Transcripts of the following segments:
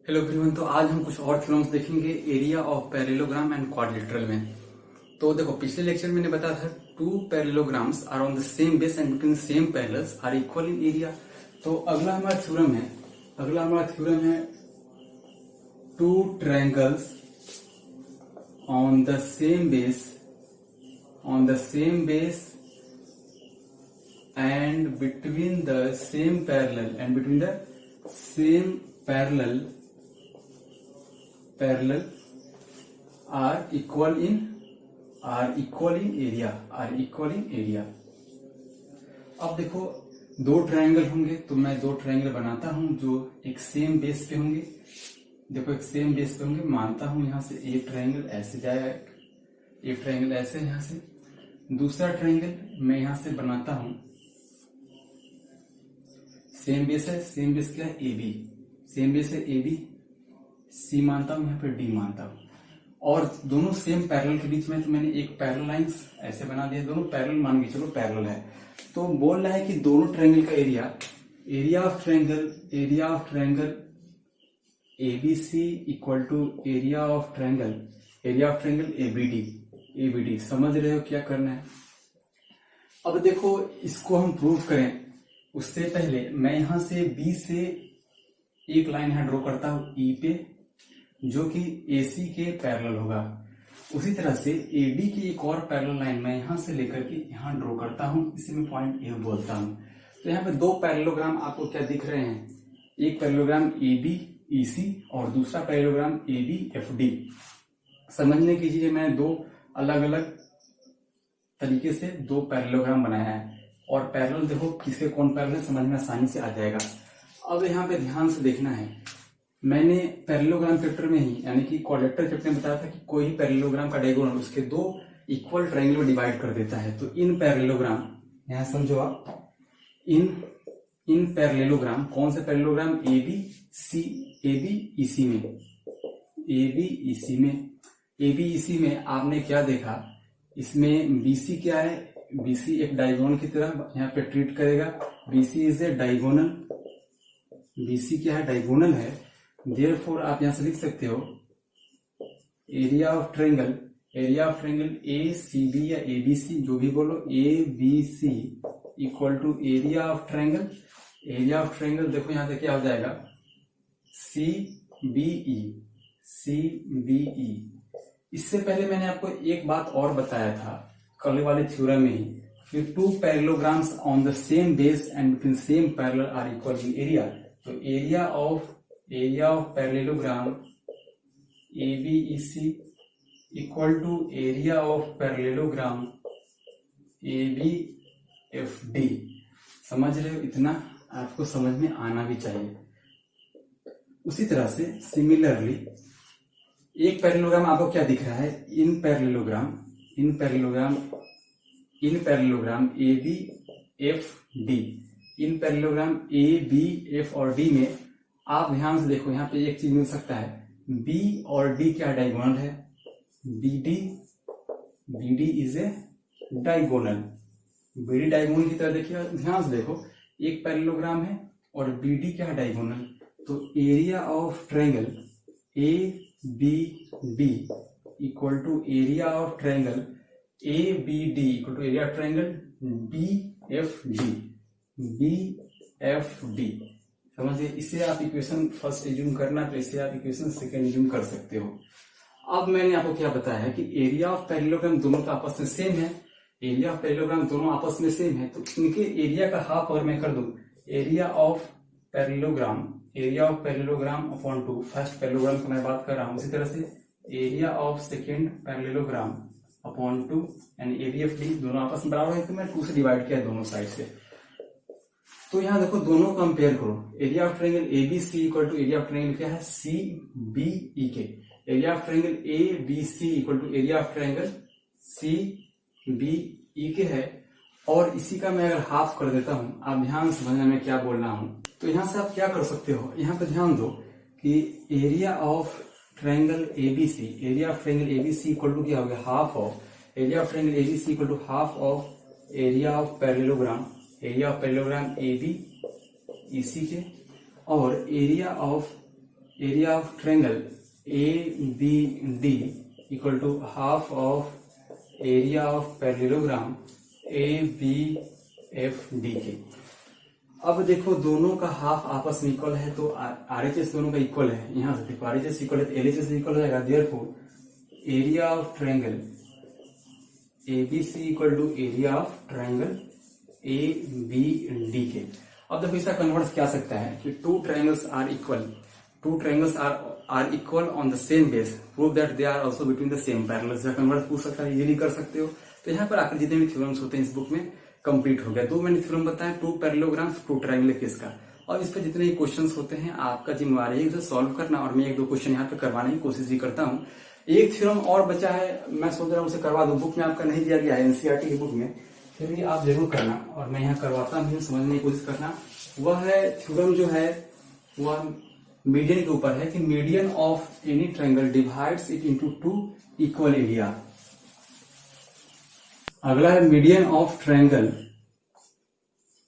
Hello everyone. तो आज हम कुछ और थ्योरम्स देखेंगे area of parallelogram and quadrilateral में। तो देखो, पिछले लेक्चर में मैंने बताया था two parallelograms are on the same base and between same parallels are equal in area. तो अगला हमारा थ्योरम है two triangles on the same base and between the same parallel are equal in area। अब देखो, दो triangle होंगे तो मैं दो ट्रायंगल बनाता हूं जो एक सेम बेस पे होंगे। देखो, एक सेम बेस पे होंगे। मानता हूं यहां से एक ट्रायंगल ऐसे जाएगा, एक ट्रायंगल ऐसे यहां से, दूसरा ट्रायंगल मैं यहां से बनाता हूं। सेम बेस है, सेम बेस क्या है? AB। सेम बेस है AB, C मानता हूं, यहाँ पे D मानता हूं। और दोनों सेम पैरेलल के बीच में तो मैंने एक पैरेलल लाइंस ऐसे बना दिया। दोनों पैरेलल मान के चलो, पैरेलल है। तो बोल रहा है कि दोनों ट्रायंगल का area of triangle ABC equal to area of triangle ABD। समझ रहे हो क्या करना है? अब देखो, इसको हम प्रूव करें उससे पहले मैं यहां से B से एक लाइन यहां ड्रॉ करता हूं E पे, जो कि AC के पैरेलल होगा। उसी तरह से AB की एक और पैरेलल लाइन मैं यहां से लेकर के यहां ड्रॉ करता हूं, इसे मैं पॉइंट A बोलता हूं। तो यहाँ पे दो पैरेललोग्राम आपको क्या दिख रहे हैं? एक पैरेललोग्राम ABEC और दूसरा पैरेललोग्राम ABFD। समझने कीजिए, मैंने दो अलग अलग तरीके से दो पैरेललोग्राम बनाया है। और पैरेलल देखो किसके कौन पैरेलल समझ में आसानी से आ जाएगा। अब यहाँ पे ध्यान से देखना है, मैंने पैरेललोग्राम चैप्टर में ही यानी कि क्वाड्रिलेटरल चैप्टर में बताया था कि कोई पैरेललोग्राम का डायगोनल उसके दो इक्वल ट्रायंगल में डिवाइड कर देता है। तो इन पैरेललोग्राम, यहां समझो आप, इन पैरेललोग्राम, कौन से पैरेललोग्राम? ABEC में आपने क्या देखा? इसमें BC क्या है? BC एक डायगोनल की तरह यहाँ पे ट्रीट करेगा। BC is a diagonal. BC क्या है? डायगोनल है। Therefore आप यहां से लिख सकते हो एरिया ऑफ ट्रायंगल ACB या ABC, जो भी बोलो, ABC equal to area of triangle देखो यहां से क्या हो जाएगा? CBE। इससे पहले मैंने आपको एक बात और बताया था कल वाले थ्योरम में ही कि two parallelograms on the same base and between same parallel are equal in area. तो area of parallelogram ABEC equal to area of parallelogram ABFD। समझ रहे हो? इतना आपको समझ में आना भी चाहिए। उसी तरह से सिमिलरली एक पैरेललोग्राम आपको क्या दिख रहा है? इन पैरेललोग्राम ABFD, इन पैरेललोग्राम ABF और D में आप ध्यान से देखो, यहाँ पे एक चीज मिल सकता है। B और D क्या डायगोनल है? BD is a diagonal. BD diagonal की तरह देखिए, ध्यान से देखो, एक पैरेललोग्राम है और BD क्या है? डायगोनल। तो area of triangle ABD equal to area of triangle ABD equal to area of triangle BFD। समझिए, इसे आप इक्वेशन फर्स्ट एज्यूम करना, तो इसे आप इक्वेशन सेकंड एज्यूम कर सकते हो। अब मैंने आपको क्या बताया है कि एरिया ऑफ पैरेललोग्राम दोनों का आपस में सेम है। तो इनके एरिया का हाफ अगर मैं कर दूं, area of parallelogram upon two, first parallelogram की मैं बात कर रहा हूं। उसी तरह से area of second parallelogram upon two, यानी ABFD दोनों आपस में बराबर है, तो मैं 2 से डिवाइड किया दोनों साइड से। तो यहां देखो, दोनों कंपेयर करो। Area of triangle ABC equal to area of triangle क्या है? CBE के। Area of triangle ABC equal to area of triangle CBE के है। और इसी का मैं अगर हाफ कर देता हूं, आप ध्यान से समझना मैं क्या बोल रहा हूं। तो यहां से आप क्या कर सकते हो, यहां पे ध्यान दो कि area of triangle ABC equal to क्या हो गया? Half of area of triangle ABC equal to half of area of parallelogram AB EC के, और area of area of triangle A B D equal to half of area of parallelogram A B F D के। अब देखो दोनों का half आपस में equal है तो आरएचएस दोनों का इक्वल है। यहां से देखो आरएचएस इक्वल है तो एलएचएस इक्वल हो जाएगा। Therefore area of triangle ABC equal to area of triangle A B D के। अब देखो इसका कन्वर्ट क्या सकता है कि two triangles are equal on the same base, prove that they are also between the same parallels. का convert पूछ सकता है, इजीली कर सकते हो। तो यहाँ पर आकर जितने भी थ्योरम्स होते हैं इस बुक में कंप्लीट हो गया। दो मैंने थ्योरम बताया, two parallelograms two triangle case का। और इस पर जितने कोश्चंस होते हैं आपका जिम्मेवारी है उसे सॉल्व करना, और मैं एक दो क्वेश्चन यहाँ पे करवाने की कोशिश भी करता हूँ। एक थ्योरम और बचा है, मैं सोच रहा हूँ उसे करवा दूं। बुक में आपका नहीं दिया गया है, एनसीईआरटी की बुक में, फिर भी आप जरूर करना और मैं यहाँ करवाता हूँ, समझने की कोशिश करना। वह है थ्योरम जो है वह मीडियन के ऊपर है कि median of any triangle divides it into two equal area. अगला है median of triangle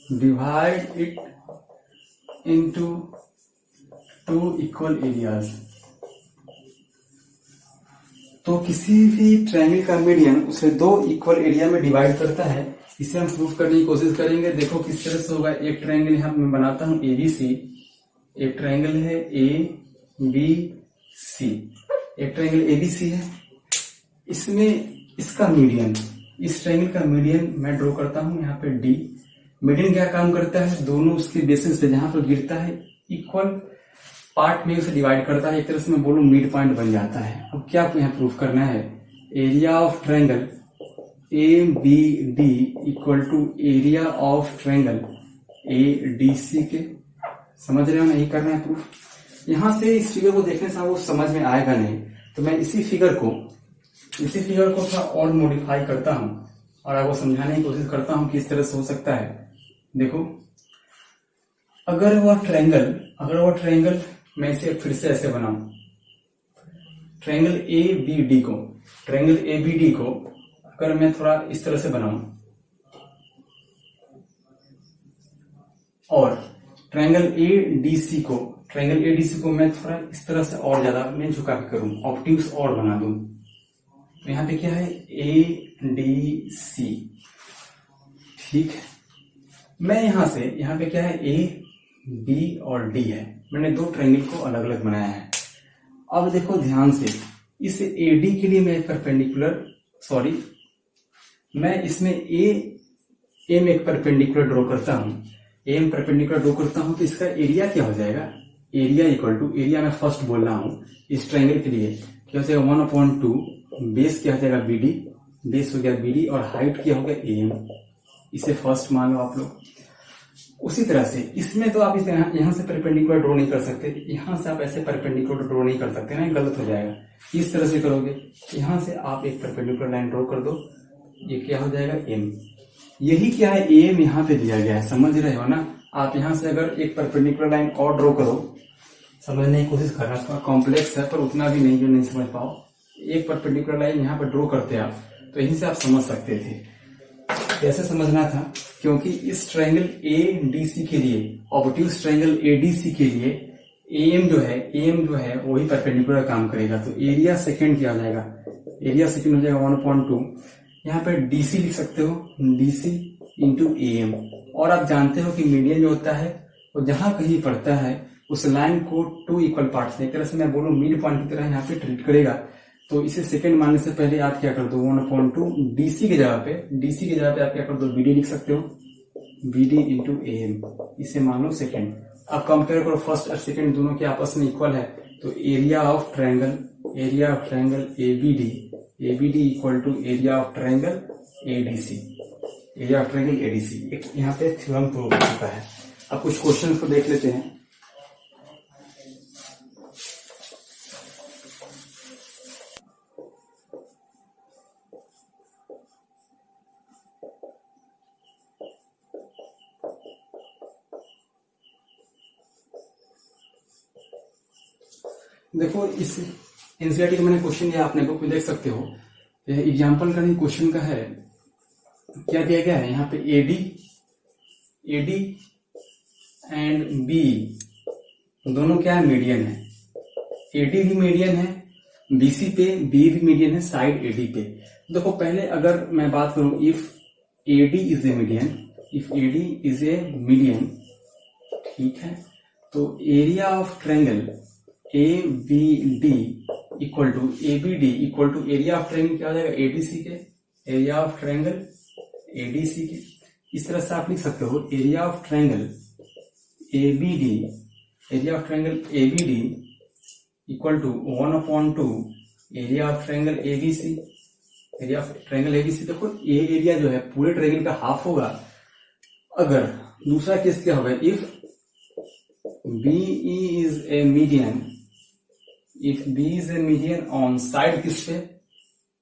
divide it into two equal areas. तो किसी भी ट्रायंगल का मीडियन उसे दो इक्वल एरिया में डिवाइड करता है। इसे हम प्रूफ करने की कोशिश करेंगे। देखो किस तरह से होगा। एक ट्रायंगल यहां मैं बनाता हूं एबीसी, एक ट्रायंगल है ए बी सी, एक ट्रायंगल एबीसी है। इसमें इसका मीडियन, इस ट्रायंगल का मीडियन मैं ड्रॉ करता हूं यहाँ पे डी। मीडियन क्या काम करता है, दोनों उसके बेसिस पे जहां पर गिरता है इक्वल पार्ट में उसे डिवाइड करता है। एक तरह से मैं बोलूं मिड पॉइंट बन जाता है। अब क्या आपको यहाँ प्रूफ करना है, area of triangle A B D equal to area of triangle A D C के। समझ रहे हो, नहीं करना है प्रूफ। यहां से इस फिगर को देखने से वो समझ में आएगा नहीं, तो मैं इसी फिगर को थोड़ा और मॉडिफाई करता हूं और आपको समझाने की कोशिश करता हूं कि इस तरह से हो सकता है। देखो अगर वह ट्रायंगल मैं इसे फिर से ऐसे बनाऊं, ट्रायंगल ए बी डी को अगर मैं थोड़ा इस तरह से बनाऊं और ट्रायंगल ए डी सी को मैं थोड़ा इस तरह से और ज्यादा मैं झुका के करूं, ऑब्ट्यूस और बना दूं, तो यहां पे क्या है ए डी सी। ठीक है, मैं यहां पे क्या है ए बी और डी है। मैंने दो ट्रायंगल को अलग अलग बनाया है। अब देखो ध्यान से, इस एडी के लिए मैं मैं इसमें एम एक परपेंडिकुलर ड्रॉ करता हूं। तो इसका एरिया क्या हो जाएगा, एरिया इक्वल टू, एरिया मैं फर्स्ट बोल रहा हूं इस ट्रायंगल के लिए क्या हो जाएगा 1/2, बेस क्या हो जाएगा बीडी, बेस हो गया बीडी और हाइट क्या हो गया एम। इसे फर्स्ट मान लो आप लोग। उसी तरह से इसमें तो आप यहां से परपेंडिकुलर ड्रॉ नहीं कर सकते, यहां से आप ऐसे परपेंडिकुलर ड्रॉ नहीं कर सकते ना, गलत हो जाएगा। इस तरह से करोगे, यहां से आप एक परपेंडिकुलर लाइन ड्रॉ कर दो, ये क्या हो जाएगा एम। यही क्या है एम यहाँ पे दिया गया है, समझ रहे हो ना। आप यहां से अगर एक परपेंडिकुलर लाइन और ड्रॉ करो, समझने की कोशिश करना, थोड़ा कॉम्प्लेक्स है पर उतना भी नहीं जो नहीं समझ पाओ। एक परपेंडिकुलर लाइन यहाँ पर ड्रॉ करते आप, तो यहीं से आप समझ सकते थे। कैसे समझना था, क्योंकि इस ट्रायंगल ए डी सी के लिए, obtuse triangle A D C के लिए एम जो है वही परपेंडिकुलर काम करेगा। तो एरिया सेकेंड क्या हो जाएगा, एरिया सेकेंड हो जाएगा 1/2। यहाँ पे डीसी लिख सकते हो, डीसी इंटू एम। और आप जानते हो कि मीडियन जो होता है वो जहां कहीं पड़ता है उस लाइन को टू इक्वल पार्ट्स में, एक तरह से मैं बोलूं मिड पॉइंट की तरह यहाँ पे ट्रीट करेगा। तो इसे सेकंड मानने से पहले आप क्या कर दो 1/2 डीसी की जगह पे आप क्या कर दो बीडी लिख सकते हो, बीडी इंटू एम। इसे मान लो सेकेंड। अब कंपेयर करो फर्स्ट और सेकेंड दोनों के आपस में इक्वल है, तो area of triangle ABD equal to area of triangle ADC. एक यहाँ पे थ्योरम प्रूव हो चुका है। अब कुछ क्वेश्चन को देख लेते हैं। देखो इस एनसीईआरटी का मैंने क्वेश्चन दिया, आपने बुक में देख सकते हो। एग्जाम्पल का नहीं क्वेश्चन का है, क्या दिया गया है यहाँ पे एडी एंड बी दोनों क्या है मीडियन है। एडी भी मीडियन है बीसी पे, बी भी मीडियन है साइड एडी पे। देखो पहले अगर मैं बात करूं, if AD is a median, if AD is a median, ठीक है, तो area of triangle A B D equal to A B D equal to area of triangle क्या हो जाएगा, एडीसी के, एरिया ऑफ ट्रायंगल एडीसी के। इस तरह से आप लिख सकते हो area of triangle A B D, area of triangle A B D equal to 1/2 area of triangle ABC, area of triangle ABC. देखो ये एरिया जो है पूरे ट्रायंगल का हाफ होगा। अगर दूसरा केस क्या होगा, if BE is a median, if B is a median on side किस पे,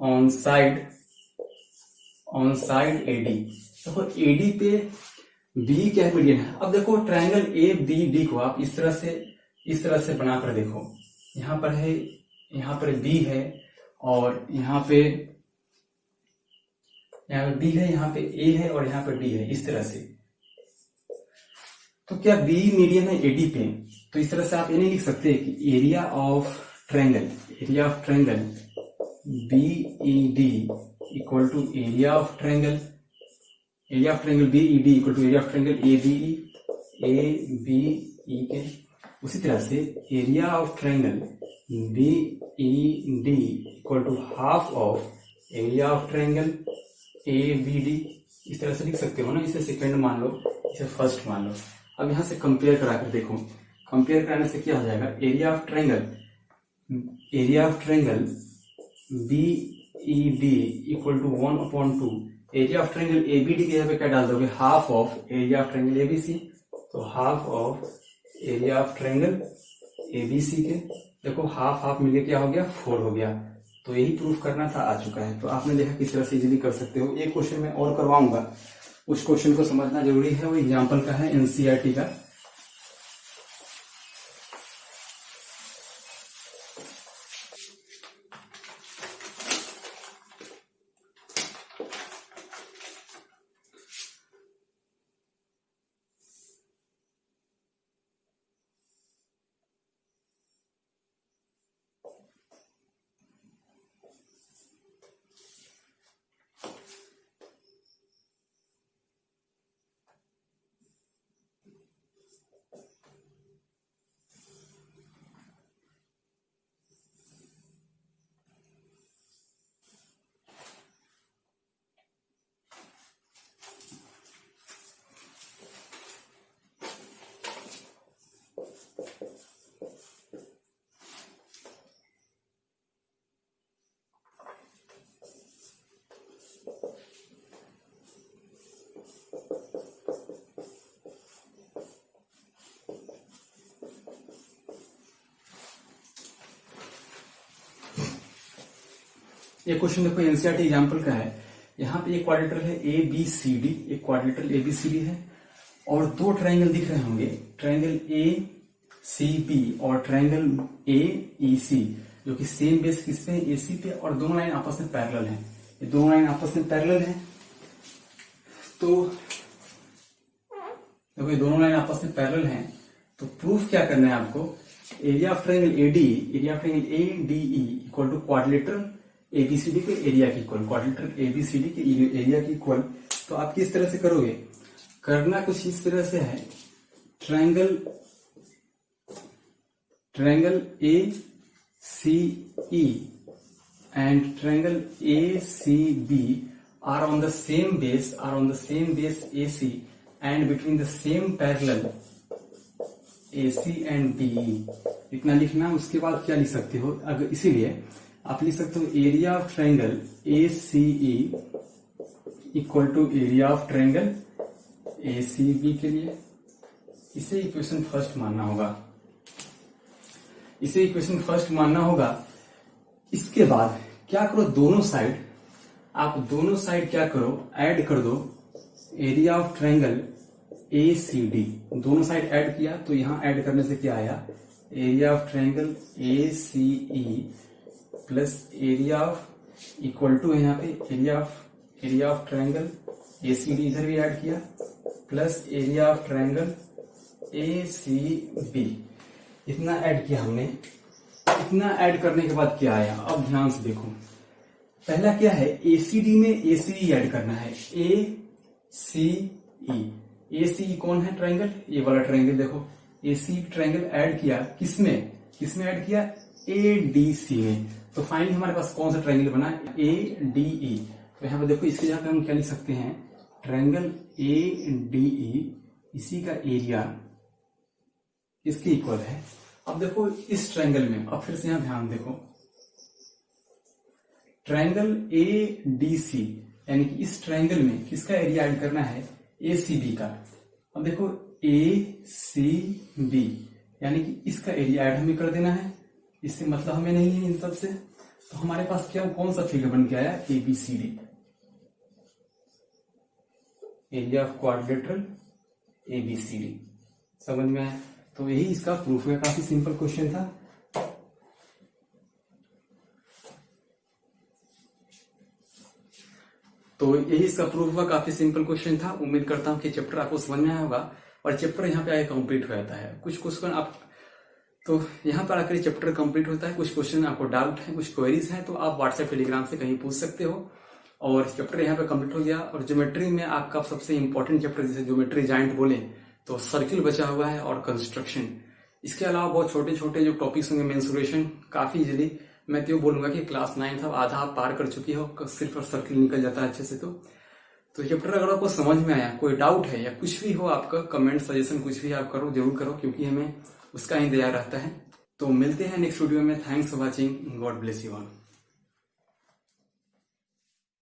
ऑन साइड एडी। देखो एडी पे बी क्या मीडियन है। अब देखो ट्रायंगल ए बी डी को आप इस तरह से बनाकर देखो, यहां पर है, यहां पर बी है और यहां पे बी है, यहां पे ए है और यहां पे डी है, इस तरह से। तो क्या बी मीडियन है एडी पे, तो इस तरह से आप ये नहीं लिख सकते कि area of triangle B E D equal to area of triangle B E D equal to area of triangle A B E के। उसी तरह से area of triangle B E D equal to half of area of triangle A B D. इस तरह से लिख सकते हो ना, इसे सेकंड मान लो, इसे फर्स्ट मान लो। अब यहां से कंपेयर कराकर देखो, कंपेयर कराने से क्या हो जाएगा, area of triangle B E D equal to 1/2 area of triangle A B D के यहाँ पे क्या डाल दोगे, half of area of triangle ABC, तो half of area of triangle ABC के। देखो हाफ हाफ मिलके क्या हो गया, 4 हो गया। तो यही प्रूफ करना था, आ चुका है। तो आपने देखा किस तरह से इजीली कर सकते हो। एक क्वेश्चन मैं और करवाऊंगा, उस क्वेश्चन को समझना जरूरी है, वो एग्जाम्पल का है एनसीईआरटी का। ये क्वेश्चन देखो एनसीईआरटी एग्जाम्पल का है। यहाँ पे एक क्वाड्रिलेटरल है ए बी सी डी, एक quadrilateral A B C D है और दो ट्रायंगल दिख रहे होंगे, ट्रायंगल ए सी बी और ट्रायंगल ए ई सी, जो कि सेम बेस किस पे, ए सी पे, और दोनों लाइन आपस में पैरेलल हैं। ये दोनों लाइन आपस में पैरेलल हैं, तो देखो ये दोनों लाइन आपस में पैरेलल हैं, तो प्रूफ क्या करना है आपको, area of triangle A D, area of triangle A D E equal to quadrilateral ABCD के एरिया की इक्वल, क्वाड्रिलेटरल एबीसीडी के एरिया की इक्वल। तो आप किस तरह से करोगे, करना कुछ इस तरह से है, triangle A C E and triangle A C B are on the same base, A C and between the same parallel A C and B E. इतना लिखना। उसके बाद क्या लिख सकते हो, अगर इसीलिए आप लिख सकते हो area of triangle A C E equal to area of triangle A C B के लिए। इसे इक्वेशन फर्स्ट मानना होगा, इसके बाद क्या करो, दोनों साइड क्या करो, ऐड कर दो area of triangle A C D. दोनों साइड ऐड किया तो यहां ऐड करने से क्या आया, area of triangle A C E plus area of equal to, यहाँ पे area of triangle A C D इधर भी ऐड किया, plus area of triangle A C B. इतना ऐड किया हमने, इतना ऐड करने के बाद क्या आया, अब ध्यान से देखो। पहला क्या है, एसीडी में एसीई ऐड करना है, ए सी ई। एसीई कौन है, ट्रायंगल, ये वाला ट्रायंगल देखो, एसी ट्रायंगल ऐड किया किसमें, किसमें ऐड किया, एडीसी में। तो फाइनली हमारे पास कौन सा ट्रायंगल बना, एडीई। तो यहाँ पे देखो इसके जगह पे हम क्या लिख सकते हैं, ट्रायंगल एडीई, इसी का एरिया इसके इक्वल है। अब देखो इस ट्रायंगल में, अब फिर से यहां ध्यान देखो, ट्रायंगल एडीसी यानी कि इस ट्रायंगल में किसका एरिया ऐड करना है, एसीबी का। अब देखो एसीबी यानी कि इसका एरिया ऐड हमें कर देना है, इससे मतलब हमें नहीं है इन सब से। तो हमारे पास क्या, कौन सा फिगर बन के आया, ABCD, area of quadrilateral ABCD. समझ में आया। तो यही इसका प्रूफ है, काफी सिंपल क्वेश्चन था। तो यही इसका प्रूफ हुआ, काफी सिंपल क्वेश्चन था। उम्मीद करता हूं कि चैप्टर आपको समझ में आया होगा और चैप्टर यहाँ पे आगे कंप्लीट हो जाता है। कुछ क्वेश्चन आप, तो यहाँ पर आकर चैप्टर कंप्लीट होता है। कुछ क्वेश्चन आपको डाउट है, कुछ क्वेरीज हैं, तो आप व्हाट्सएप टेलीग्राम से कहीं पूछ सकते हो। और चैप्टर यहाँ पे कंप्लीट हो गया। और ज्योमेट्री में आपका सबसे इंपॉर्टेंट चैप्टर, जैसे ज्योमेट्री जाइंट बोले तो सर्किल बचा हुआ है और कंस्ट्रक्शन। इसके अलावा बहुत छोटे छोटे जो टॉपिक्स होंगे, मेंसुरेशन, काफी इजीली मैं तो बोलूंगा कि क्लास 9 अब आधा आप पार कर चुकी हो, सिर्फ और सर्किल निकल जाता है अच्छे से। तो चैप्टर अगर आपको समझ में आया, कोई डाउट है या कुछ भी हो आपका, कमेंट सजेशन कुछ भी आप करो, जरूर करो, क्योंकि हमें उसका इंतजार रहता है। तो मिलते हैं नेक्स्ट वीडियो में। Thanks for watching, God bless you all.